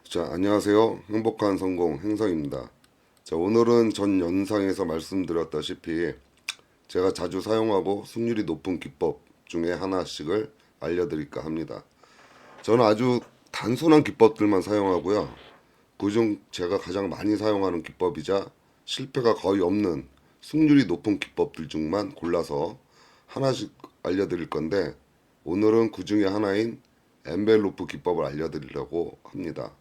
자, 안녕하세요. 행복한 성공 행성입니다. 자, 오늘은 전 영상에서 말씀드렸다시피 제가 자주 사용하고 승률이 높은 기법 중에 하나씩을 알려드릴까 합니다. 저는 아주 단순한 기법들만 사용하고요. 그중 제가 가장 많이 사용하는 기법이자 실패가 거의 없는 승률이 높은 기법들 중만 골라서 하나씩 알려드릴 건데 오늘은 그 중에 하나인 엔벨로프 기법을 알려드리려고 합니다.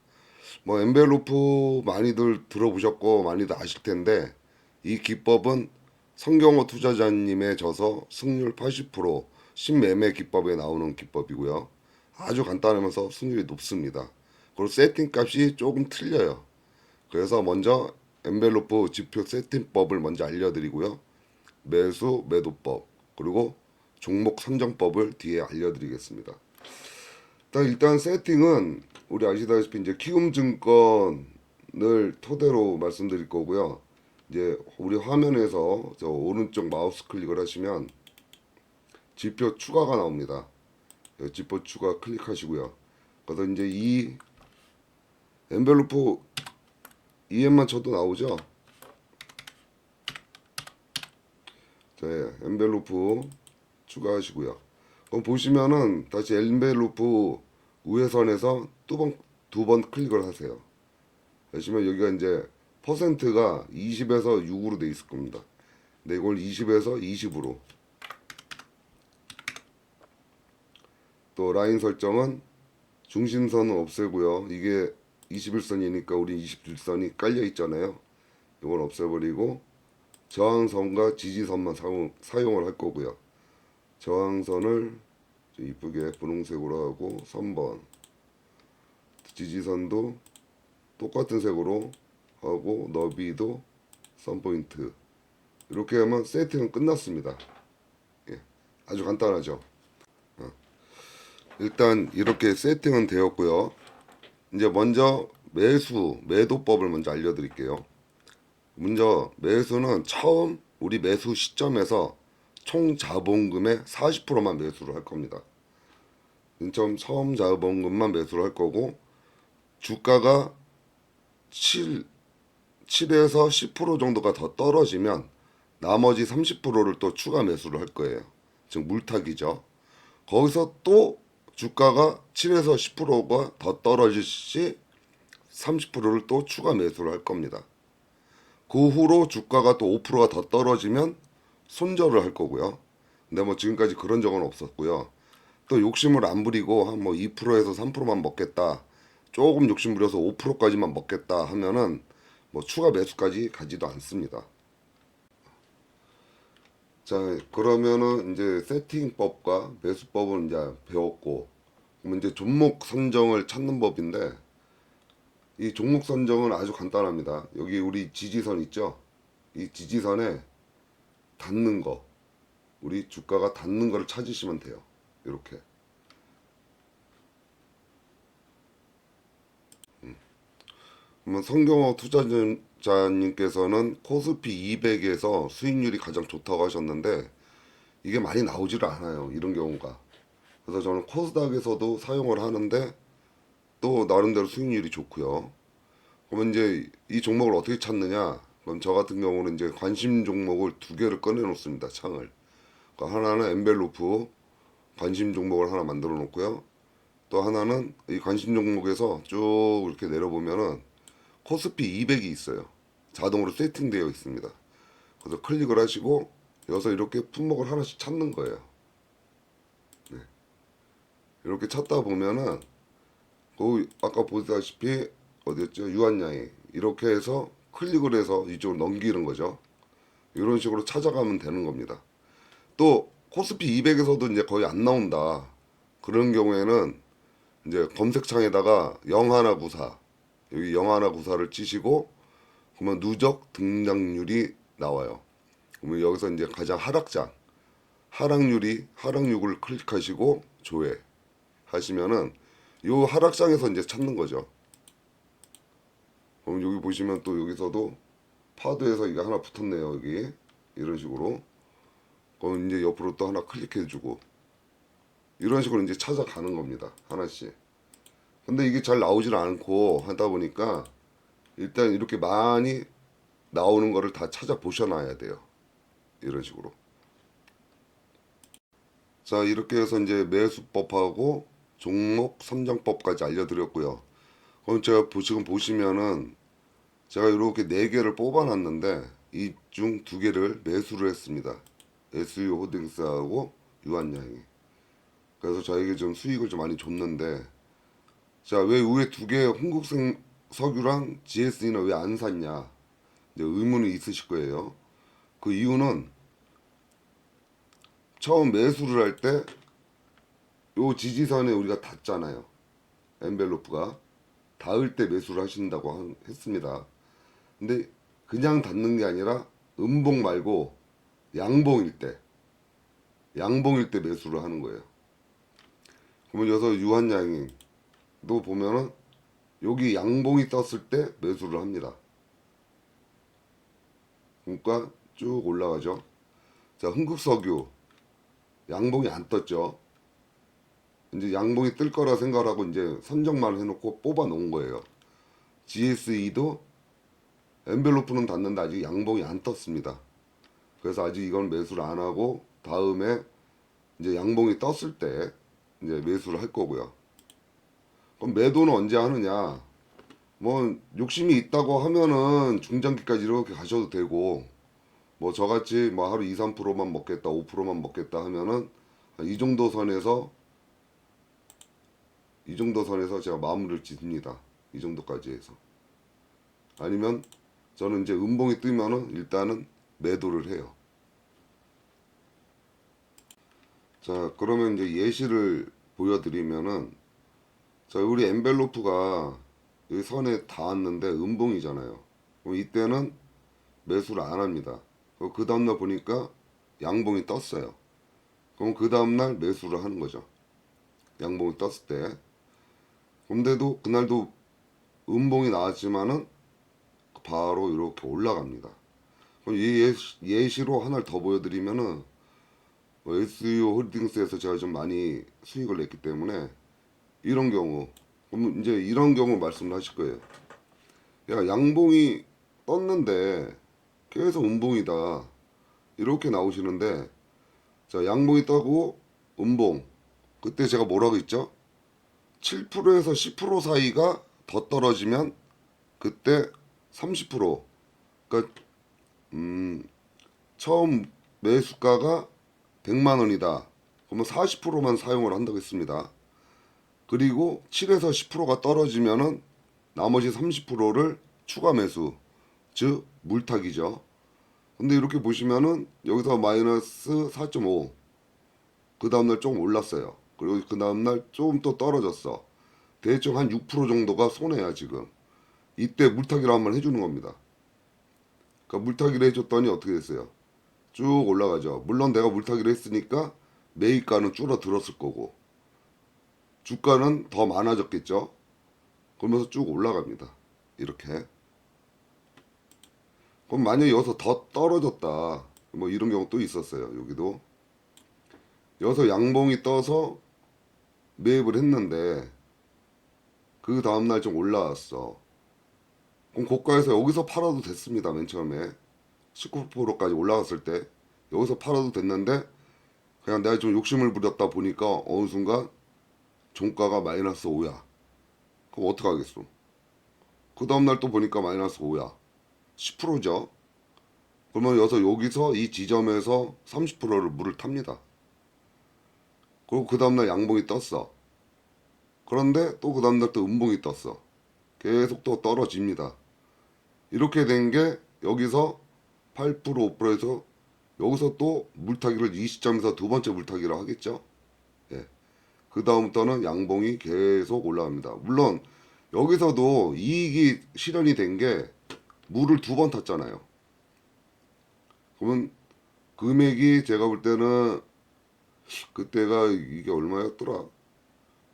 뭐 엔벨로프 많이들 들어보셨고 많이들 아실 텐데 이 기법은 성경호 투자자님의 저서 승률 80% 신매매 기법에 나오는 기법이고요. 아주 간단하면서 승률이 높습니다. 그리고 세팅 값이 조금 틀려요. 그래서 먼저 엔벨로프 지표 세팅법을 먼저 알려드리고요. 매수 매도법 그리고 종목 선정법을 뒤에 알려드리겠습니다. 일단 세팅은 우리 아시다시피 이제 키움증권을 토대로 말씀드릴 거고요. 이제 우리 화면에서 저 오른쪽 마우스 클릭을 하시면 지표 추가가 나옵니다. 지표 추가 클릭하시고요. 그래서 이제 이 엔벨로프 EM만 쳐도 나오죠. 자, 엔벨로프 추가하시고요. 그럼 보시면은 다시 엔벨로프 우회선에서 두 번 클릭을 하세요. 보시면 여기가 이제 퍼센트가 20에서 6으로 돼 있을 겁니다. 근데 이걸 20에서 20으로 또 라인 설정은 중심선은 없애고요. 이게 21선이니까 우리 27선이 깔려 있잖아요. 이걸 없애버리고 저항선과 지지선만 사용을 할 거고요. 저항선을 이쁘게 분홍색으로 하고 3번 지지선도 똑같은 색으로 하고 너비도 3포인트 이렇게 하면 세팅은 끝났습니다. 예, 아주 간단하죠. 일단 이렇게 세팅은 되었고요. 이제 먼저 매도법을 먼저 알려드릴게요. 먼저 매수는 처음 우리 매수 시점에서 총 자본금의 40%만 매수를 할 겁니다. 처음 자본금만 매수를 할 거고 주가가 7에서 10% 정도가 더 떨어지면 나머지 30%를 또 추가 매수를 할 거예요. 즉 물타기죠. 거기서 또 주가가 7에서 10%가 더 떨어질 시 30%를 또 추가 매수를 할 겁니다. 그 후로 주가가 또 5%가 더 떨어지면 손절을 할 거고요. 근데 뭐 지금까지 그런 적은 없었고요. 또 욕심을 안 부리고 한 뭐 2%에서 3%만 먹겠다. 조금 욕심 부려서 5%까지만 먹겠다 하면은 뭐 추가 매수까지 가지도 않습니다. 자, 그러면은 이제 세팅법과 매수법은 이제 배웠고, 그럼 이제 종목 선정을 찾는 법인데, 이 종목 선정은 아주 간단합니다. 여기 우리 지지선 있죠? 이 지지선에 닿는 거, 우리 주가가 닿는 거를 찾으시면 돼요. 이렇게. 그러면 성경호 투자자님께서는 코스피 200에서 수익률이 가장 좋다고 하셨는데, 이게 많이 나오지를 않아요. 이런 경우가. 그래서 저는 코스닥에서도 사용을 하는데 또 나름대로 수익률이 좋고요. 그러면 이제 이 종목을 어떻게 찾느냐? 그럼 저 같은 경우는 이제 관심 종목을 두 개를 꺼내 놓습니다. 창을. 그러니까 하나는 엔벨로프 관심 종목을 하나 만들어 놓고요. 또 하나는 이 관심 종목에서 쭉 이렇게 내려보면은 코스피 200이 있어요. 자동으로 세팅되어 있습니다. 그래서 클릭을 하시고 여기서 이렇게 품목을 하나씩 찾는 거예요. 이렇게 찾다 보면은 그 아까 보다시피 어디였죠? 유한양이 이렇게 해서 클릭을 해서 이쪽으로 넘기는 거죠. 이런 식으로 찾아가면 되는 겁니다. 또 코스피 200에서도 이제 거의 안 나온다. 그런 경우에는 이제 검색창에다가 영하나94 여기 영하나94를 치시고 그러면 누적 등락률이 나와요. 그러면 여기서 이제 가장 하락장 하락률을 클릭하시고 조회 하시면은 요 하락장에서 이제 찾는 거죠. 그럼 여기 보시면 또 여기서도 파도에서 이게 하나 붙었네요. 여기 이런 식으로. 그럼 이제 옆으로 또 하나 클릭해주고 이런 식으로 이제 찾아가는 겁니다. 하나씩. 근데 이게 잘 나오질 않고 하다 보니까 일단 이렇게 많이 나오는 거를 다 찾아보셔놔야 돼요. 이런 식으로. 자, 이렇게 해서 이제 매수법하고 종목 선정법까지 알려드렸고요. 그럼 제가 지금 보시면은 제가 이렇게 네 개를 뽑아놨는데 이 중 두 개를 매수를 했습니다. SU 호lding스하고 유한양이. 그래서 저에게 좀 수익을 좀 많이 줬는데, 자, 왜 위에 두 개 흥국생 석유랑 GS는 왜 안 샀냐? 이제 의문이 있으실 거예요. 그 이유는 처음 매수를 할 때 요 지지선에 우리가 닿잖아요. 엔벨로프가 닿을 때 매수를 하신다고 했습니다. 근데 그냥 닿는 게 아니라 음봉 말고 양봉일 때, 양봉일 때 매수를 하는 거예요. 그러면 여기서 유한양이도 보면은 여기 양봉이 떴을 때 매수를 합니다. 그러니까 쭉 올라가죠. 자, 흥국석유 양봉이 안 떴죠. 이제 양봉이 뜰 거라 생각하고 이제 선정만 해놓고 뽑아 놓은 거예요. GSE도 엔벨로프는 닿는데 아직 양봉이 안 떴습니다. 그래서 아직 이건 매수를 안 하고 다음에 이제 양봉이 떴을 때 이제 매수를 할 거고요. 그럼 매도는 언제 하느냐? 뭐 욕심이 있다고 하면은 중장기까지 이렇게 가셔도 되고, 뭐 저같이 뭐 하루 2, 3%만 먹겠다, 5%만 먹겠다 하면은 이 정도 선에서 제가 마무리를 짓습니다. 이 정도까지 해서. 아니면 저는 이제 음봉이 뜨면은 일단은 매도를 해요. 자, 그러면 이제 예시를 보여드리면은, 자, 우리 엔벨로프가 이 선에 닿았는데 음봉이잖아요. 그럼 이때는 매수를 안 합니다. 그 다음날 보니까 양봉이 떴어요. 그럼 그 다음날 매수를 하는 거죠. 양봉이 떴을 때. 근데도 그날도 음봉이 나왔지만은 바로 이렇게 올라갑니다. 그럼 이 예시로 하나를 더 보여드리면은 SU 홀딩스에서 제가 좀 많이 수익을 냈기 때문에 이런 경우, 그럼 이제 이런 경우 말씀을 하실 거예요. 야, 양봉이 떴는데 계속 음봉이다. 이렇게 나오시는데, 자, 양봉이 떠고 음봉. 그때 제가 뭐라고 했죠? 7%에서 10% 사이가 더 떨어지면 그때 30%. 그러니까 처음 매수가가 100만 원이다. 그러면 40%만 사용을 한다고 했습니다. 그리고 7에서 10%가 떨어지면은 나머지 30%를 추가 매수, 즉 물타기죠. 근데 이렇게 보시면은 여기서 마이너스 4.5, 그 다음날 조금 올랐어요. 그리고 그 다음날 조금 또 떨어졌어. 대충 한 6% 정도가 손해야 지금. 이때 물타기를 한번 해주는 겁니다. 그러니까 물타기를 해줬더니 어떻게 됐어요? 쭉 올라가죠. 물론 내가 물타기를 했으니까 매입가는 줄어들었을 거고 주가는 더 많아졌겠죠. 그러면서 쭉 올라갑니다. 이렇게. 그럼 만약에 여기서 더 떨어졌다. 뭐 이런 경우 또 있었어요. 여기도. 여기서 양봉이 떠서 매입을 했는데 그 다음날 좀 올라왔어. 그럼 고가에서 여기서 팔아도 됐습니다. 맨 처음에 19%까지 올라갔을 때 여기서 팔아도 됐는데 그냥 내가 좀 욕심을 부렸다 보니까 어느 순간 종가가 마이너스 5야. 그럼 어떡하겠어? 그 다음날 또 보니까 마이너스 5야. 10%죠. 그러면 여기서 이 지점에서 30%를 물을 탑니다. 그리고 그 다음날 양봉이 떴어. 그런데 또 그 다음날 또 음봉이 떴어. 계속 또 떨어집니다. 이렇게 된 게 여기서 8% 5%에서 여기서 또 물타기를 이 시점에서 두 번째 물타기를 하겠죠. 예. 그 다음부터는 양봉이 계속 올라갑니다. 물론 여기서도 이익이 실현이 된 게 물을 두 번 탔잖아요. 그러면 금액이 제가 볼 때는 그때가 이게 얼마였더라?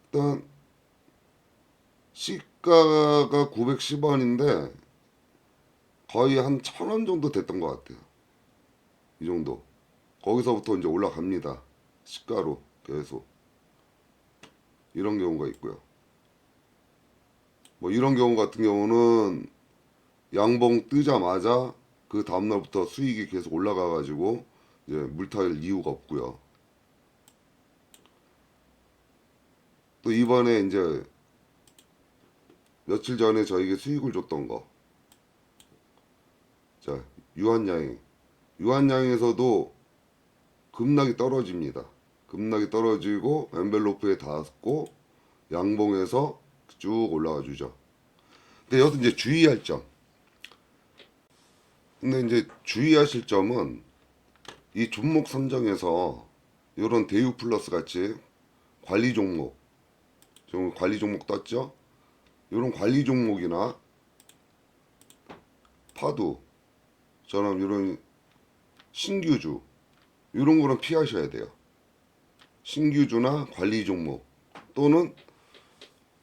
일단 시가가 910원인데 거의 한 1,000원 정도 됐던 것 같아요. 이 정도. 거기서부터 이제 올라갑니다. 시가로 계속. 이런 경우가 있고요. 뭐 이런 경우 같은 경우는 양봉 뜨자마자 그 다음날부터 수익이 계속 올라가 가지고 이제 물탈 이유가 없고요. 또 이번에 이제 며칠 전에 저에게 수익을 줬던 거. 자, 유한양행. 유한양에서도 급락이 떨어집니다. 급락이 떨어지고 엔벨로프에 닿았고 양봉에서 쭉 올라가 주죠. 근데 여기서 이제 주의할 점. 근데 이제 주의하실 점은 이 종목 선정에서 이런 대유 플러스 같이 관리 종목, 좀 관리 종목 떴죠? 이런 관리 종목이나 파도처럼 이런 신규주 이런 거는 피하셔야 돼요. 신규주나 관리 종목 또는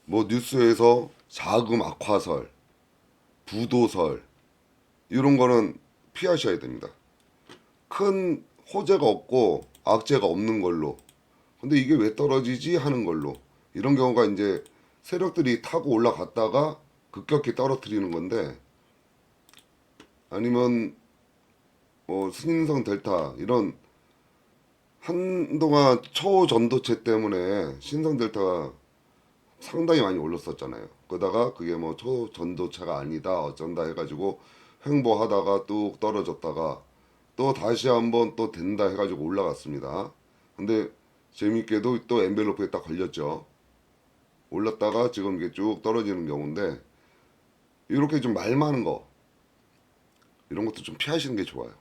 뭐 뉴스에서 자금 악화설, 부도설 이런 거는 피하셔야 됩니다. 큰 호재가 없고 악재가 없는 걸로. 근데 이게 왜 떨어지지 하는 걸로. 이런 경우가 이제 세력들이 타고 올라갔다가 급격히 떨어뜨리는 건데 아니면 뭐 신인성 델타 이런 한동안 초전도체 때문에 신성 델타가 상당히 많이 올랐었잖아요. 그러다가 그게 뭐 초전도체가 아니다 어쩐다 해가지고 횡보하다가 뚝 떨어졌다가 또 다시 한번 또 된다 해가지고 올라갔습니다. 근데 재밌게도 또 엔벨로프에 딱 걸렸죠. 올랐다가 지금 이게 쭉 떨어지는 경우인데 이렇게 좀 말 많은 거 이런 것도 좀 피하시는 게 좋아요.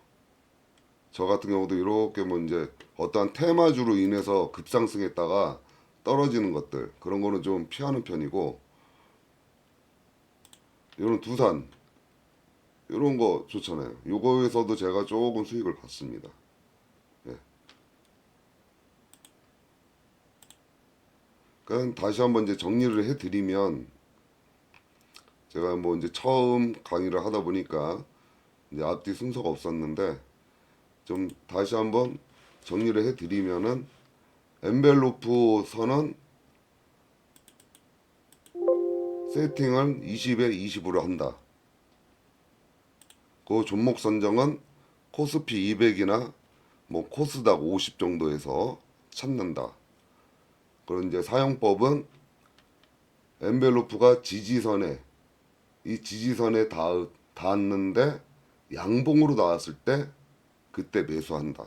저 같은 경우도 이렇게 뭐 이제 어떠한 테마주로 인해서 급상승했다가 떨어지는 것들 그런 거는 좀 피하는 편이고 이런 두산 이런 거 좋잖아요. 요거에서도 제가 조금 수익을 봤습니다. 예. 그러니까 다시 한번 이제 정리를 해드리면 제가 뭐 이제 처음 강의를 하다 보니까 이제 앞뒤 순서가 없었는데 좀 다시 한번 정리를 해드리면은 엔벨로프 선은 세팅을 20에 20으로 한다. 그 종목 선정은 코스피 200이나 뭐 코스닥 50 정도에서 찾는다. 그런 이제 사용법은 엔벨로프가 지지선에 이 지지선에 닿았는데 양봉으로 나왔을 때 그때 매수한다.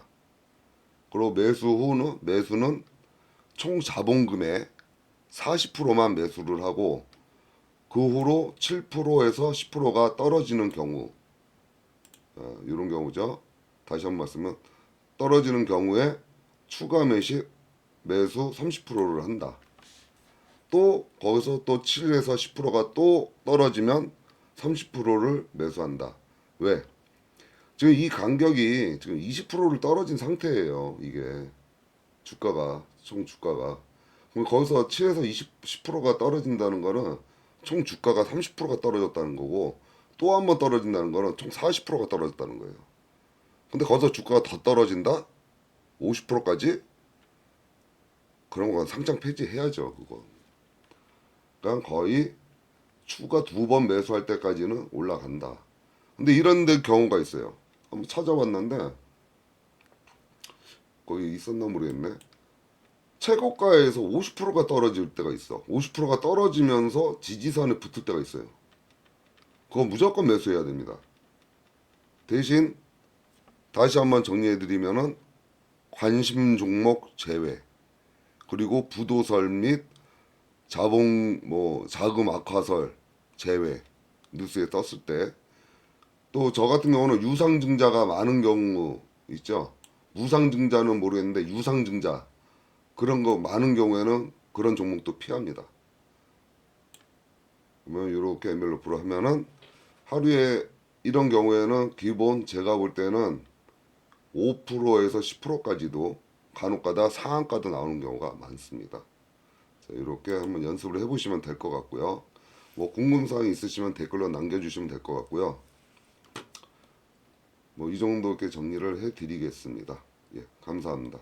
그리고 매수는 총 자본금의 40%만 매수를 하고 그 후로 7%에서 10%가 떨어지는 경우 이런 경우죠. 다시 한번 말씀은 떨어지는 경우에 추가 매수 30%를 한다. 또 거기서 또 7에서 10%가 또 떨어지면 30%를 매수한다. 왜? 지금 이 간격이 지금 20%를 떨어진 상태예요. 이게 주가가 총 주가가 그럼 거기서 7에서 10%가 떨어진다는 거는 총 주가가 30%가 떨어졌다는 거고 또 한 번 떨어진다는 거는 총 40%가 떨어졌다는 거예요. 근데 거기서 주가가 더 떨어진다? 50%까지? 그런 건 상장 폐지해야죠. 그거. 그러니까 거의 추가 2번 매수할 때까지는 올라간다. 근데 이런 데 경우가 있어요. 한번 찾아봤는데 거기 있었나 모르겠네. 최고가에서 50%가 떨어질 때가 있어. 50%가 떨어지면서 지지선에 붙을 때가 있어요. 그거 무조건 매수해야 됩니다. 대신 다시 한번 정리해드리면은 관심 종목 제외 그리고 부도설 및 자금 악화설 제외 뉴스에 떴을 때 또 저 같은 경우는 유상증자가 많은 경우 있죠. 무상증자는 모르겠는데 유상증자 그런 거 많은 경우에는 그런 종목도 피합니다. 그러면 이렇게 엔벨로프로 하면은 하루에 이런 경우에는 기본 제가 볼 때는 5%에서 10%까지도 간혹가다 상한가도 나오는 경우가 많습니다. 자, 이렇게 한번 연습을 해보시면 될 것 같고요. 뭐 궁금사항 있으시면 댓글로 남겨주시면 될 것 같고요. 뭐 이 정도 이렇게 정리를 해드리겠습니다. 예, 감사합니다.